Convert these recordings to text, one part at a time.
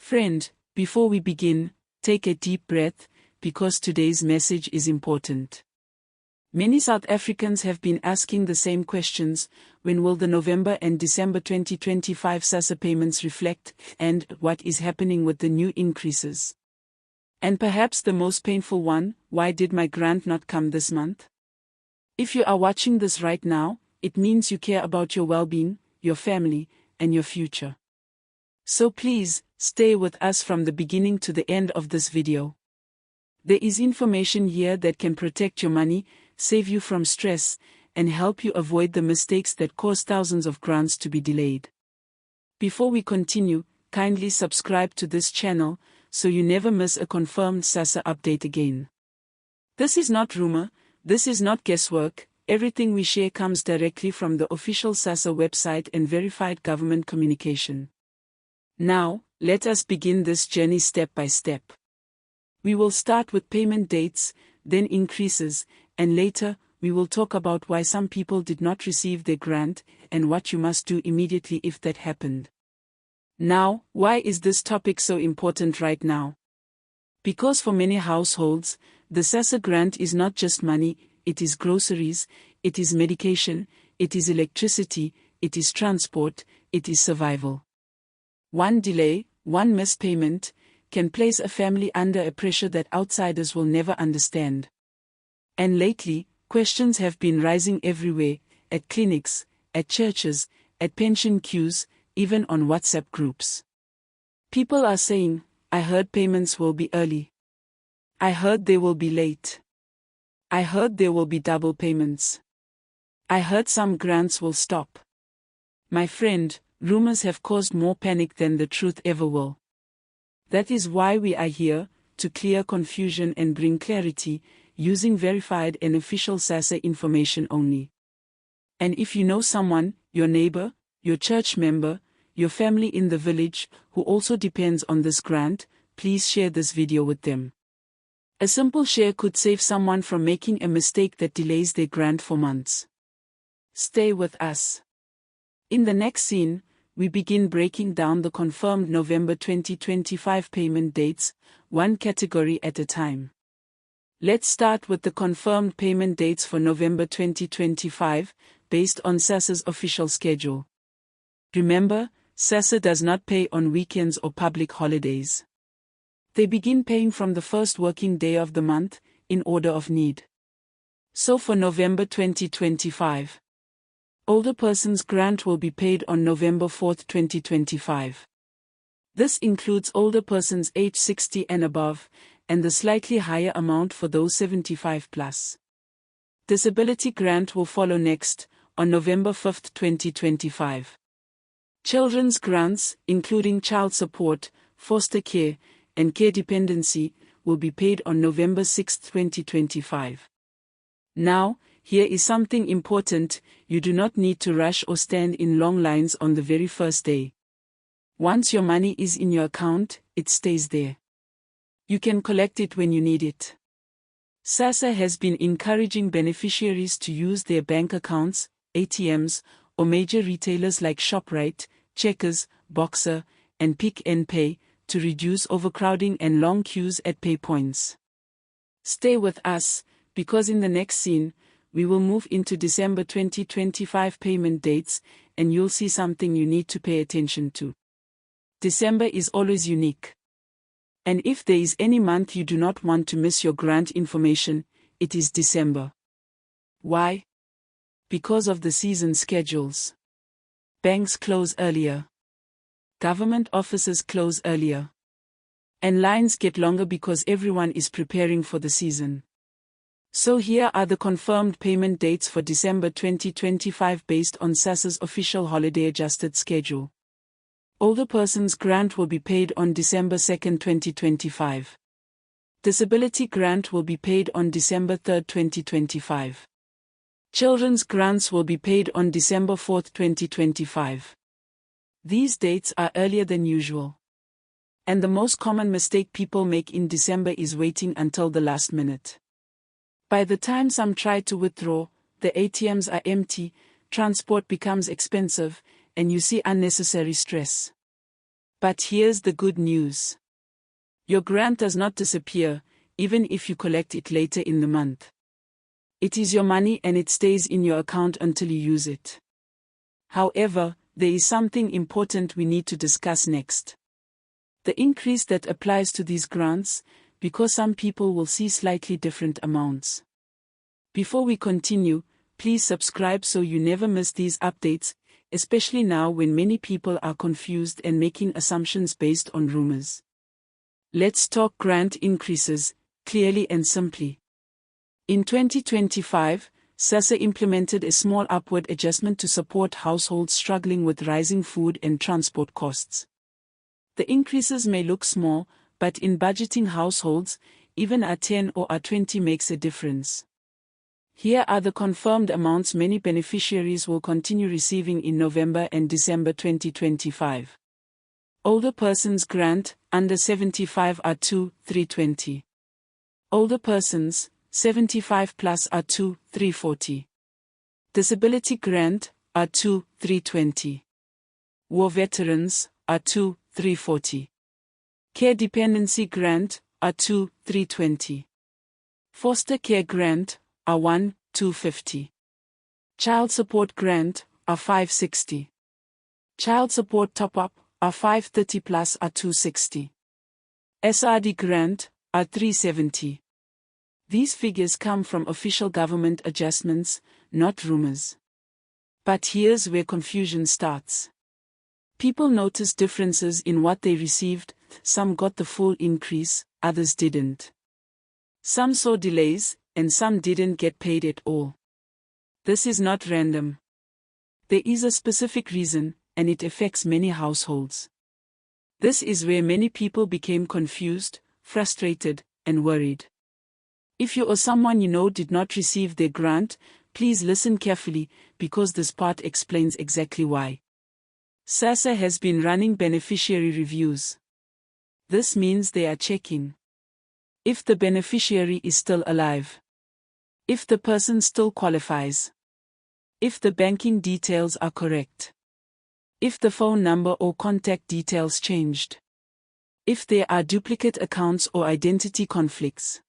Friend, before we begin, take a deep breath, because today's message is important. Many South Africans have been asking the same questions: when will the November and December 2025 SASSA payments reflect, and what is happening with the new increases? And perhaps the most painful one: why did my grant not come this month? If you are watching this right now, it means you care about your well-being, your family, and your future. So please, stay with us from the beginning to the end of this video. There is information here that can protect your money, save you from stress, and help you avoid the mistakes that cause thousands of grants to be delayed. Before we continue, kindly subscribe to this channel, so you never miss a confirmed SASSA update again. This is not rumor, this is not guesswork, everything we share comes directly from the official SASSA website and verified government communication. Now, let us begin this journey step by step. We will start with payment dates, then increases, and later, we will talk about why some people did not receive their grant, and what you must do immediately if that happened. Now, why is this topic so important right now? Because for many households, the SASSA grant is not just money, it is groceries, it is medication, it is electricity, it is transport, it is survival. One delay, one missed payment, can place a family under a pressure that outsiders will never understand. And lately, questions have been rising everywhere, at clinics, at churches, at pension queues, even on WhatsApp groups. People are saying, "I heard payments will be early. I heard they will be late. I heard there will be double payments. I heard some grants will stop." My friend, rumors have caused more panic than the truth ever will. That is why we are here, to clear confusion and bring clarity, using verified and official SASSA information only. And if you know someone, your neighbor, your church member, your family in the village, who also depends on this grant, please share this video with them. A simple share could save someone from making a mistake that delays their grant for months. Stay with us. In the next scene, we begin breaking down the confirmed November 2025 payment dates, one category at a time. Let's start with the confirmed payment dates for November 2025, based on SASSA's official schedule. Remember, SASSA does not pay on weekends or public holidays. They begin paying from the first working day of the month, in order of need. So for November 2025, older person's grant will be paid on November 4, 2025. This includes older persons age 60 and above, and the slightly higher amount for those 75 plus. Disability grant will follow next, on November 5, 2025. Children's grants, including child support, foster care, and care dependency, will be paid on November 6, 2025. Now, here is something important: you do not need to rush or stand in long lines on the very first day. Once your money is in your account, it stays there. You can collect it when you need it. SASSA has been encouraging beneficiaries to use their bank accounts, ATMs, or major retailers like Shoprite, Checkers, Boxer, and Pick n Pay, to reduce overcrowding and long queues at pay points. Stay with us, because in the next scene, we will move into December 2025 payment dates, and you'll see something you need to pay attention to. December is always unique. And if there is any month you do not want to miss your grant information, it is December. Why? Because of the season schedules. Banks close earlier. Government offices close earlier. And lines get longer because everyone is preparing for the season. So here are the confirmed payment dates for December 2025 based on SASSA's official holiday-adjusted schedule. Older person's grant will be paid on December 2, 2025. Disability grant will be paid on December 3, 2025. Children's grants will be paid on December 4, 2025. These dates are earlier than usual. And the most common mistake people make in December is waiting until the last minute. By the time some try to withdraw, the ATMs are empty, transport becomes expensive, and you see unnecessary stress. But here's the good news. Your grant does not disappear, even if you collect it later in the month. It is your money and it stays in your account until you use it. However, there is something important we need to discuss next. The increase that applies to these grants, because some people will see slightly different amounts. Before we continue, please subscribe so you never miss these updates, especially now when many people are confused and making assumptions based on rumors. Let's talk grant increases, clearly and simply. In 2025, SASSA implemented a small upward adjustment to support households struggling with rising food and transport costs. The increases may look small, but in budgeting households, even a 10 or a 20 makes a difference. Here are the confirmed amounts many beneficiaries will continue receiving in November and December 2025. Older persons grant, under 75 are 2,320. Older persons, 75 plus are 2,340. Disability grant, are 2,320. War veterans, are 2,340. Care dependency grant, are 2,320. Foster care grant, are 1,250. Child support grant, are 560. Child support top-up, are 530 plus are 260. SRD grant, are 370. These figures come from official government adjustments, not rumors. But here's where confusion starts. People notice differences in what they received, some got the full increase, others didn't. Some saw delays, and some didn't get paid at all. This is not random. There is a specific reason, and it affects many households. This is where many people became confused, frustrated, and worried. If you or someone you know did not receive their grant, please listen carefully, because this part explains exactly why. SASSA has been running beneficiary reviews. This means they are checking if the beneficiary is still alive, if the person still qualifies, if the banking details are correct, if the phone number or contact details changed, if there are duplicate accounts or identity conflicts.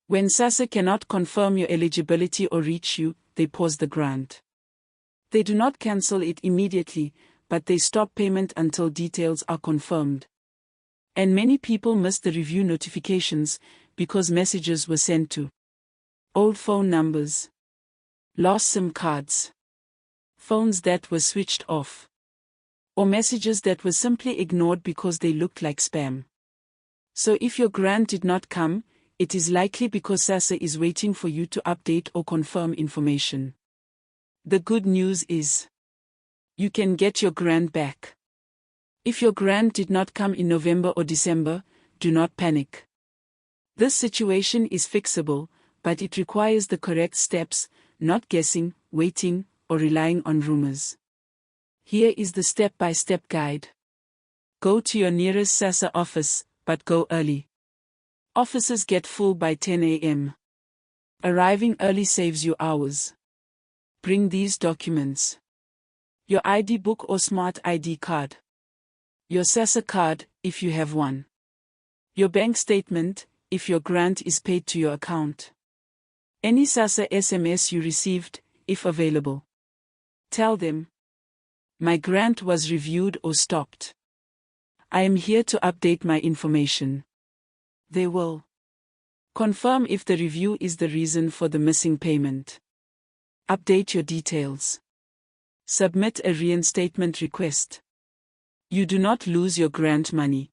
When SASSA cannot confirm your eligibility or reach you, they pause the grant. They do not cancel it immediately, but they stop payment until details are confirmed. And many people miss the review notifications because messages were sent to old phone numbers, lost SIM cards, phones that were switched off, or messages that were simply ignored because they looked like spam. So if your grant did not come, it is likely because SASSA is waiting for you to update or confirm information. The good news is, you can get your grant back. If your grant did not come in November or December, do not panic. This situation is fixable, but it requires the correct steps, not guessing, waiting, or relying on rumors. Here is the step-by-step guide. Go to your nearest SASSA office, but go early. Offices get full by 10 a.m. Arriving early saves you hours. Bring these documents: your ID book or smart ID card, your SASSA card, if you have one, your bank statement, if your grant is paid to your account, any SASSA SMS you received, if available. Tell them, my grant was reviewed or stopped. I am here to update my information. They will confirm if the review is the reason for the missing payment. Update your details. Submit a reinstatement request. You do not lose your grant money.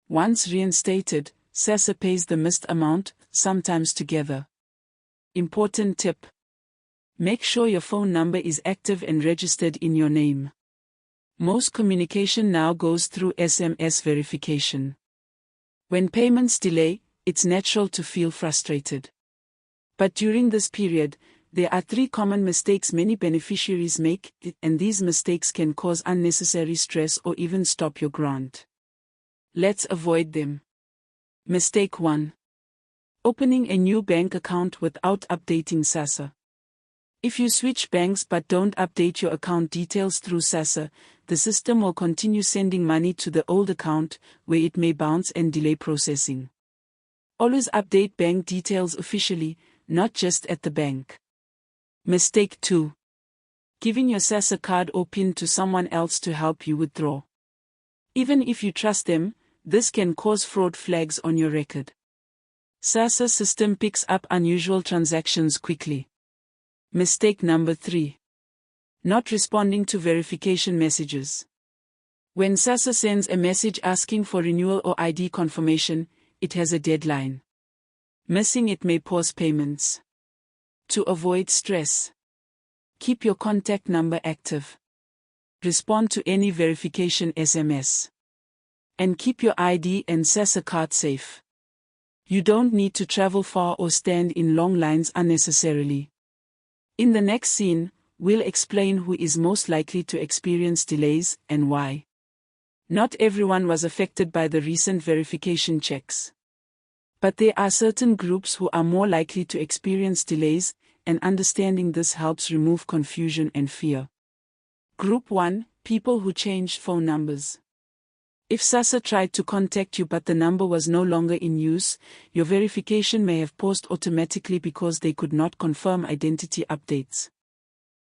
Once reinstated, SASSA pays the missed amount, sometimes together. Important tip: make sure your phone number is active and registered in your name. Most communication now goes through SMS verification. When payments delay, it's natural to feel frustrated. But during this period, there are 3 common mistakes many beneficiaries make, and these mistakes can cause unnecessary stress or even stop your grant. Let's avoid them. Mistake 1. Opening a new bank account without updating SASSA. If you switch banks but don't update your account details through SASSA, the system will continue sending money to the old account, where it may bounce and delay processing. Always update bank details officially, not just at the bank. Mistake 2. Giving your SASSA card or PIN to someone else to help you withdraw. Even if you trust them, this can cause fraud flags on your record. SASSA system picks up unusual transactions quickly. Mistake number 3. Not responding to verification messages. When SASSA sends a message asking for renewal or ID confirmation, it has a deadline. Missing it may pause payments. To avoid stress, keep your contact number active. Respond to any verification SMS. And keep your ID and SASSA card safe. You don't need to travel far or stand in long lines unnecessarily. In the next scene, we'll explain who is most likely to experience delays and why. Not everyone was affected by the recent verification checks. But there are certain groups who are more likely to experience delays, and understanding this helps remove confusion and fear. Group 1, people who changed phone numbers. If SASSA tried to contact you but the number was no longer in use, your verification may have paused automatically because they could not confirm identity updates.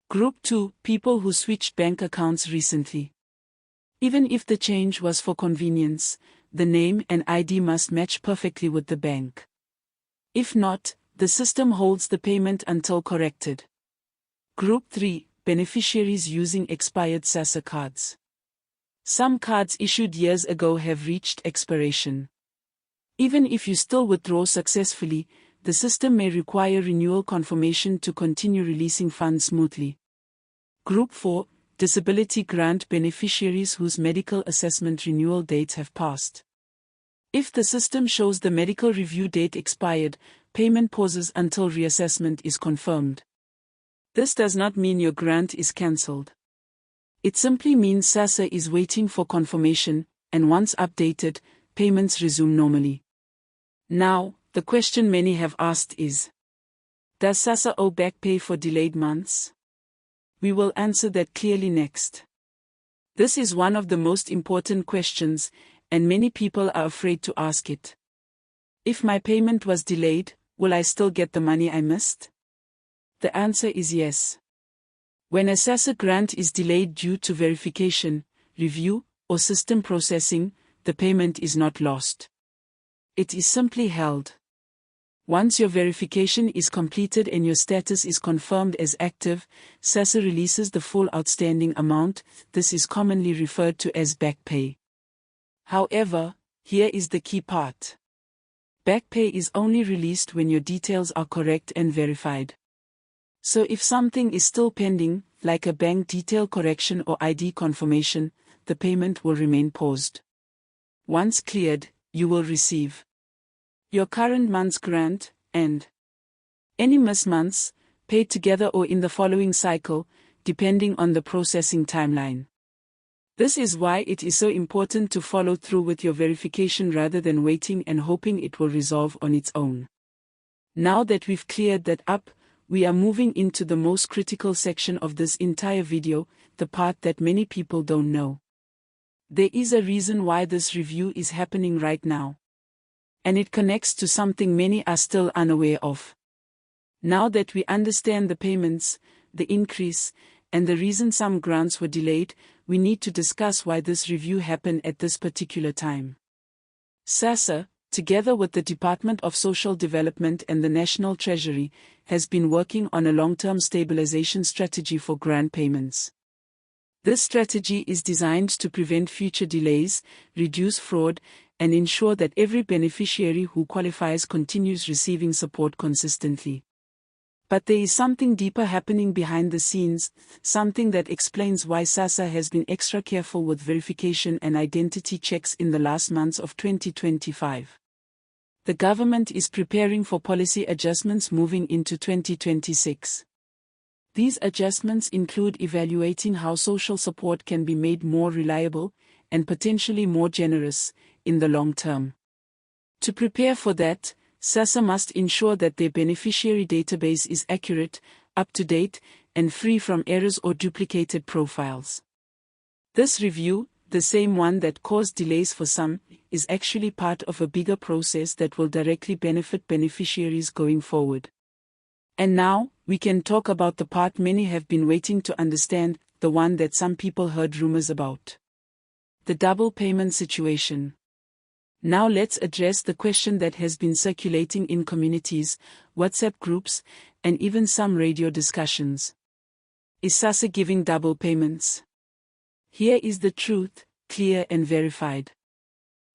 Group 2, people who switched bank accounts recently. Even if the change was for convenience, the name and ID must match perfectly with the bank. If not, the system holds the payment until corrected. Group 3, beneficiaries using expired SASSA cards. Some cards issued years ago have reached expiration. Even if you still withdraw successfully, the system may require renewal confirmation to continue releasing funds smoothly. Group 4, disability grant beneficiaries whose medical assessment renewal dates have passed. If the system shows the medical review date expired, payment pauses until reassessment is confirmed. This does not mean your grant is cancelled. It simply means SASSA is waiting for confirmation, and once updated, payments resume normally. Now, the question many have asked is: does SASSA owe back pay for delayed months? We will answer that clearly next. This is one of the most important questions, and many people are afraid to ask it. If my payment was delayed, will I still get the money I missed? The answer is yes. When a SASSA grant is delayed due to verification, review, or system processing, the payment is not lost. It is simply held. Once your verification is completed and your status is confirmed as active, SASSA releases the full outstanding amount. This is commonly referred to as back pay. However, here is the key part. Back pay is only released when your details are correct and verified. So if something is still pending, like a bank detail correction or ID confirmation, the payment will remain paused. Once cleared, you will receive your current month's grant, and any missed months, paid together or in the following cycle, depending on the processing timeline. This is why it is so important to follow through with your verification rather than waiting and hoping it will resolve on its own. Now that we've cleared that up, we are moving into the most critical section of this entire video, the part that many people don't know. There is a reason why this review is happening right now. And it connects to something many are still unaware of. Now that we understand the payments, the increase, and the reason some grants were delayed, we need to discuss why this review happened at this particular time. SASSA, together with the Department of Social Development and the National Treasury, has been working on a long-term stabilization strategy for grant payments. This strategy is designed to prevent future delays, reduce fraud, and ensure that every beneficiary who qualifies continues receiving support consistently. But there is something deeper happening behind the scenes, something that explains why SASSA has been extra careful with verification and identity checks in the last months of 2025. The government is preparing for policy adjustments moving into 2026. These adjustments include evaluating how social support can be made more reliable, and potentially more generous, in the long term. To prepare for that, SASSA must ensure that their beneficiary database is accurate, up to date, and free from errors or duplicated profiles. This review, the same one that caused delays for some, is actually part of a bigger process that will directly benefit beneficiaries going forward. And now, we can talk about the part many have been waiting to understand, the one that some people heard rumors about. The double payment situation. Now let's address the question that has been circulating in communities, WhatsApp groups, and even some radio discussions. Is SASSA giving double payments? Here is the truth, clear and verified.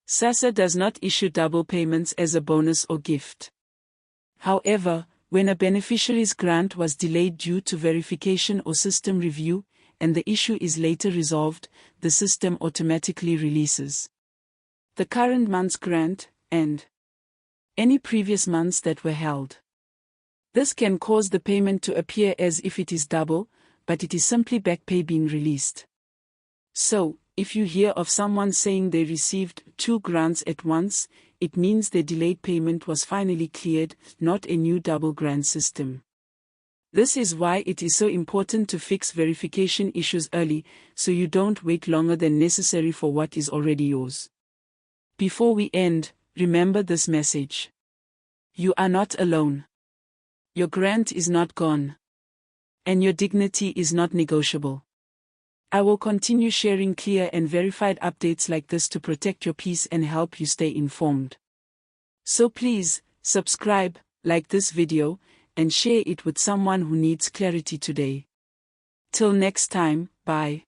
SASSA does not issue double payments as a bonus or gift. However, when a beneficiary's grant was delayed due to verification or system review, and the issue is later resolved, the system automatically releases the current month's grant, and any previous months that were held. This can cause the payment to appear as if it is double, but it is simply back pay being released. So, if you hear of someone saying they received 2 grants at once, it means their delayed payment was finally cleared, not a new double grant system. This is why it is so important to fix verification issues early, so you don't wait longer than necessary for what is already yours. Before we end, remember this message. You are not alone. Your grant is not gone. And your dignity is not negotiable. I will continue sharing clear and verified updates like this to protect your peace and help you stay informed. So please, subscribe, like this video, and share it with someone who needs clarity today. Till next time, bye.